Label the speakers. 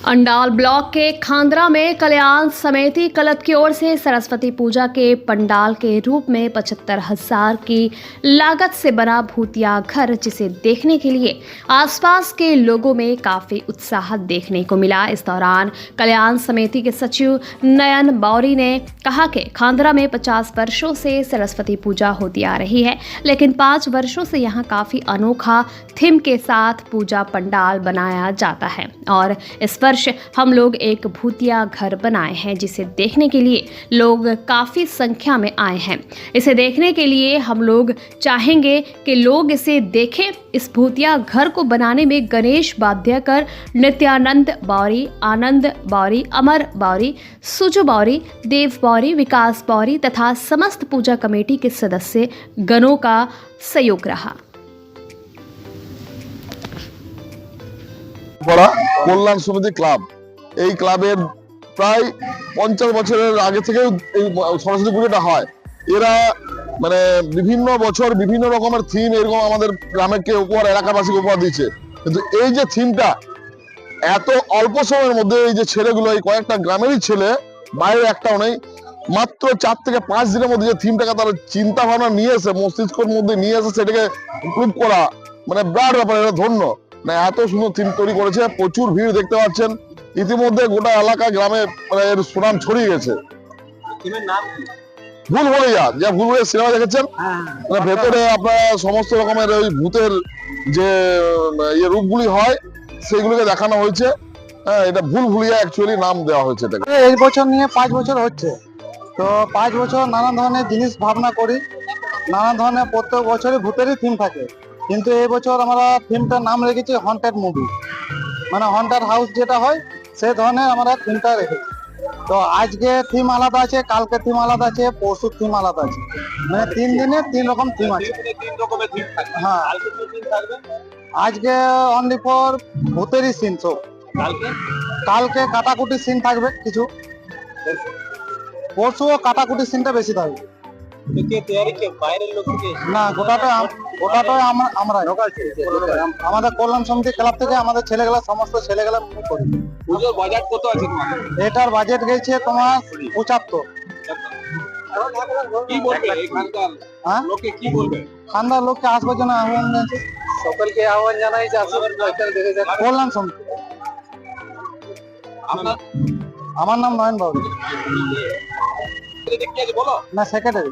Speaker 1: Andal block के खांदरा में कल्याण समिति क्लब की ओर से सरस्वती पूजा के पंडाल के रूप में 75,000 की लागत से बना भूतिया घर, जिसे देखने के लिए आसपास के लोगों में काफी उत्साह देखने को मिला। इस दौरान कल्याण समिति के सचिव नयन बौरी ने कहा कि खांदरा में 50 वर्षों से सरस्वती पूजा होती आ रही है, लेकिन 5 वर्षों से यहाँ काफी अनोखा थीम के साथ पूजा पंडाल बनाया जाता है और इस वर्ष हम लोग एक भूतिया घर बनाए हैं, जिसे देखने के लिए लोग काफ़ी संख्या में आए हैं। इसे देखने के लिए हम लोग चाहेंगे कि लोग इसे देखें। इस भूतिया घर को बनाने में गणेश वाद्यकर, नित्यानंद बौरी, आनंद बौरी, अमर बौरी, सुजो बौरी, देव बौरी, विकास बौरी तथा समस्त पूजा कमेटी के सदस्य गणों का सहयोग रहा।
Speaker 2: कल्याण समिति क्लाब এই ক্লাবের প্রায় 50 বছরের আগে থেকে এই সরস্বতী পুজোটা হয়। এরা মানে বিভিন্ন বছর বিভিন্ন রকমের থিম এরকম আমাদের গ্রামের উপহার, এলাকাবাসীকে উপহার দিচ্ছে, কিন্তু এই যে থিমটা এত অল্প সময়ের মধ্যে এই যে ছেলেগুলো, এই কয়েকটা গ্রামেরই ছেলে, বাইরে একটাও নেই, মাত্র 4 থেকে 5 দিনের মধ্যে যে থিমটাকে তারা চিন্তা ভাবনা নিয়ে এসে মস্তিষ্কের মধ্যে নিয়ে এসে সেটাকে ইমপ্রুভ করা মানে বিরাট ব্যাপার। এটা ধন্য না, এত সুন্দর থিম তৈরি করেছে। প্রচুর ভিড় দেখতে পাচ্ছেন, ইতিমধ্যে গোটা এলাকা গ্রামে মানে এর সুনাম ছড়িয়ে গেছে। ভুলভুলাইয়া, যা ভুলভুলাইয়া সিনেমা দেখেছেন, মানে ভেতরে আপনার সমস্ত রকমের ওই ভূতের যে রূপগুলি হয় সেগুলোকে দেখানো হয়েছে। হ্যাঁ, এটা ভুলভুলাইয়া অ্যাকচুয়ালি নাম দেওয়া হয়েছে এটাকে।
Speaker 3: এই বছর নিয়ে 5 বছর হচ্ছে, তো 5 বছর নানা ধরনের জিনিস ভাবনা করি, নানা ধরনের প্রত্যেক বছরই ভূতেরই থিম থাকে, কিন্তু এই বছর আমরা থিমটার নাম রেখেছি হন্টেড মুভি, মানে হন্টার হাউস যেটা হয় সেই ধরনের আমরা থিমটা রেখেছি। তো আজকে থিম আলাদা আছে, কালকে থিম আলাদা আছে, পরশু থিম আলাদা আছে, মানে 3 দিনে 3 রকম থিম আছে। হ্যাঁ, আজকে অনলি ফর ভূতেরই সিন সব, কালকে কাটাকুটি সিন থাকবে কিছু, পরশুও কাটাকুটি সিনটা বেশি থাকবে। না, গোটাটাই আমরা আমাদের কল্যাণ সমিতি ক্লাব থেকে আমাদের ছেলেগুলা, সমস্ত ছেলেগুলা করি।
Speaker 4: পুজোর বাজেট কত আছে?
Speaker 3: এটার বাজেট গেছে তোমার 75।
Speaker 4: কি বলবে এখানকার লোকে, কি বলবে?
Speaker 3: খান্দার লোককে আসবার জন্য আহ্বান জানাচ্ছি, সকলকে আহ্বান জানাই যে আসবেন কল্যাণ সমিতি।
Speaker 4: আপনার?
Speaker 3: আমার নাম নয়ন বাবু,
Speaker 4: বলো
Speaker 3: না সেক্রেটারি।